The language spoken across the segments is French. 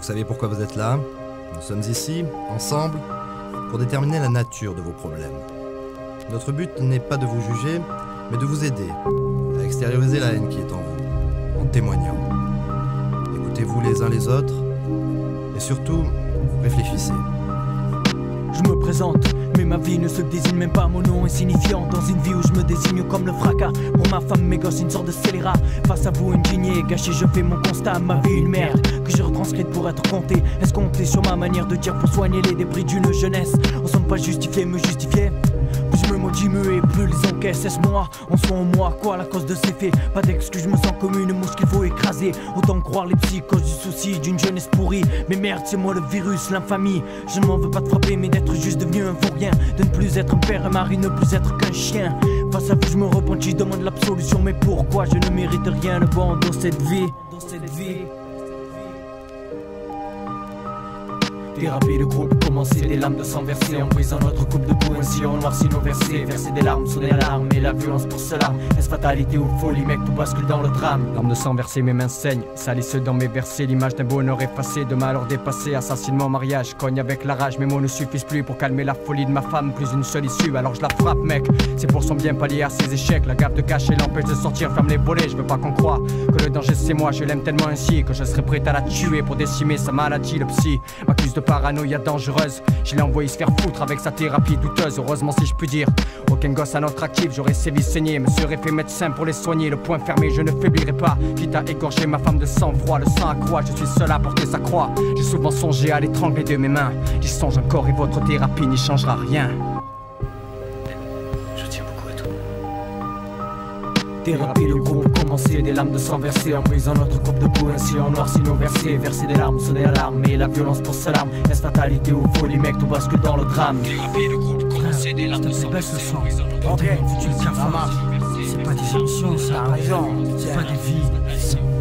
savez pourquoi vous êtes là. Nous sommes ici, ensemble, pour déterminer la nature de vos problèmes. Notre but n'est pas de vous juger, mais de vous aider à extérioriser la haine qui est en vous, en témoignant. Écoutez-vous les uns les autres, et surtout, réfléchissez. Je me présente, mais ma vie ne se désigne même pas, mon nom est signifiant. Dans une vie où je me désigne comme le fracas. Pour ma femme, mes gosses, une sorte de scélérat. Face à vous, une lignée gâchée, je fais mon constat. Ma vie, une merde, que je retranscrite pour être compté. Est-ce compté sur ma manière de dire pour soigner les débris d'une jeunesse? On semble pas justifier, me justifier. Plus je me maudis muet, plus les encaissent. Est-ce moi, en soi, en moi, quoi, la cause de ces faits? Pas d'excuse, je me sens comme une mouche qu'il faut écraser. Autant croire les psys, cause du souci d'une jeunesse pourrie. Mais merde, c'est moi le virus, l'infamie. Je ne m'en veux pas de frapper, mais d'être juste devenu un vaurien. De ne plus être un père et mari, ne plus être qu'un chien. Face à vous, je me repentis, je demande l'absolution. Mais pourquoi je ne mérite rien de bon dans cette vie? Thérapie de groupe, commencer des lames de sang versées en brisant notre coupe de boue, ainsi on noircit nos versets. Verser des larmes, sonner l'alarme et la violence pour cela. Est-ce fatalité ou folie, mec, tout bascule dans le drame. Larmes de sang versées, mes mains saignent, salissent dans mes versets. L'image d'un bonheur effacé, de malheur dépassé. Assassinement, mariage, cogne avec la rage. Mes mots ne suffisent plus pour calmer la folie de ma femme. Plus une seule issue, alors je la frappe, mec. C'est pour son bien pallier à ses échecs. La gaffe de cacher l'empêche de sortir, ferme les volets. Je veux pas qu'on croie que le danger c'est moi. Je l'aime tellement ainsi que je serais prêt à la tuer pour décimer sa maladie. Le psy m'accuse de paranoïa dangereuse. Je l'ai envoyé se faire foutre avec sa thérapie douteuse. Heureusement si je puis dire, aucun gosse à notre actif. J'aurais sévi saigné, me serais fait médecin pour les soigner. Le poing fermé, je ne faiblirai pas. Quitte à égorger ma femme de sang-froid, le sang accroît. Je suis seul à porter sa croix. J'ai souvent songé à l'étrangler de mes mains. J'y songe encore et votre thérapie n'y changera rien. Je tiens beaucoup à toi. Thérapie de groupe, commencer des lames de sang versées en brisant notre coupe de boue, ainsi on noircit nos versets. Verser des larmes, sonner l'alarme et la violence pour sa larme. Est-ce fatalité ou folie, mec, tout bascule dans le drame. Thérapie de groupe, commencer des lames de sang versées en brisant notre coupe de boue, Ça marche. C'est pas des émissions, ça. T'as raison. C'est pas des vies.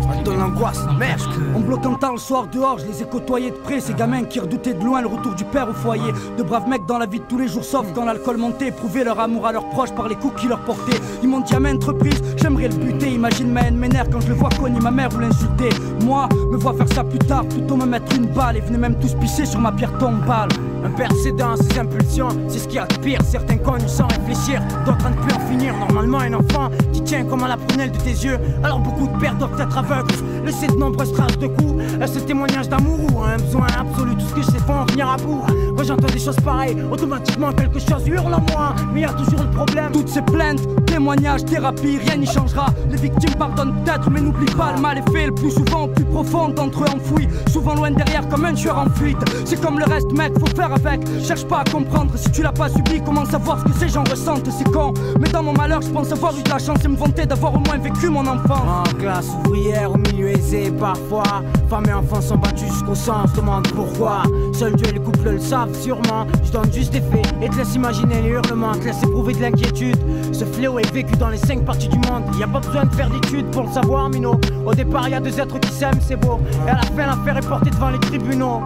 On te donne l'angoisse, merde. En bloquant tard le soir dehors, je les ai côtoyés de près. Ces gamins qui redoutaient de loin le retour du père au foyer. De braves mecs dans la vie de tous les jours, sauf quand l'alcool montait. Prouver leur amour à leurs proches par les coups qu'ils leur portaient. Ils m'ont dit à maintes reprises, j'aimerais le buter. Imagine ma haine m'énerve quand je le vois cogner ma mère ou l'insulter. Moi, me vois faire ça plus tard, plutôt me mettre une balle. Et venez même tous pisser sur ma pierre tombale. Un père cédant à ses impulsions, c'est ce qu'il y a de pire. Certains cognent sans réfléchir, d'autres à ne plus en finir. Normalement un enfant qui tient comme à la prunelle de tes yeux. Alors beaucoup de pères doivent être aveugles, laisser de nombreuses traces de coups. Ce témoignage d'amour ou un besoin absolu, tout ce que je sais faut en venir à bout. Quand j'entends des choses pareilles, automatiquement quelque chose hurle en moi. Mais y a toujours le problème. Toutes ces plaintes, témoignages, thérapie, rien n'y changera. Les victimes pardonnent peut-être, mais n'oublie pas le mal est fait. Le plus souvent au plus profond d'entre eux enfouis, souvent loin derrière comme un tueur en fuite. C'est comme le reste mec, faut faire avec. Cherche pas à comprendre, si tu l'as pas subi, comment savoir ce que ces gens ressentent? C'est con, mais dans mon malheur je pense avoir eu de la chance et me vanter d'avoir au moins vécu mon enfance. En classe ouvrière, au milieu aisé parfois, femmes et enfants sont battus jusqu'au sang, se demande pourquoi. Seuls Dieu et les couples le savent sûrement. Je donne juste des faits et te laisse imaginer les hurlements, te laisse éprouver de l'inquiétude. Ce fléau est vécu dans les 5 parties du monde. Y a pas besoin de faire d'études pour le savoir, Mino. Au départ y a deux êtres qui s'aiment, c'est beau. Et à la fin l'affaire est portée devant les tribunaux.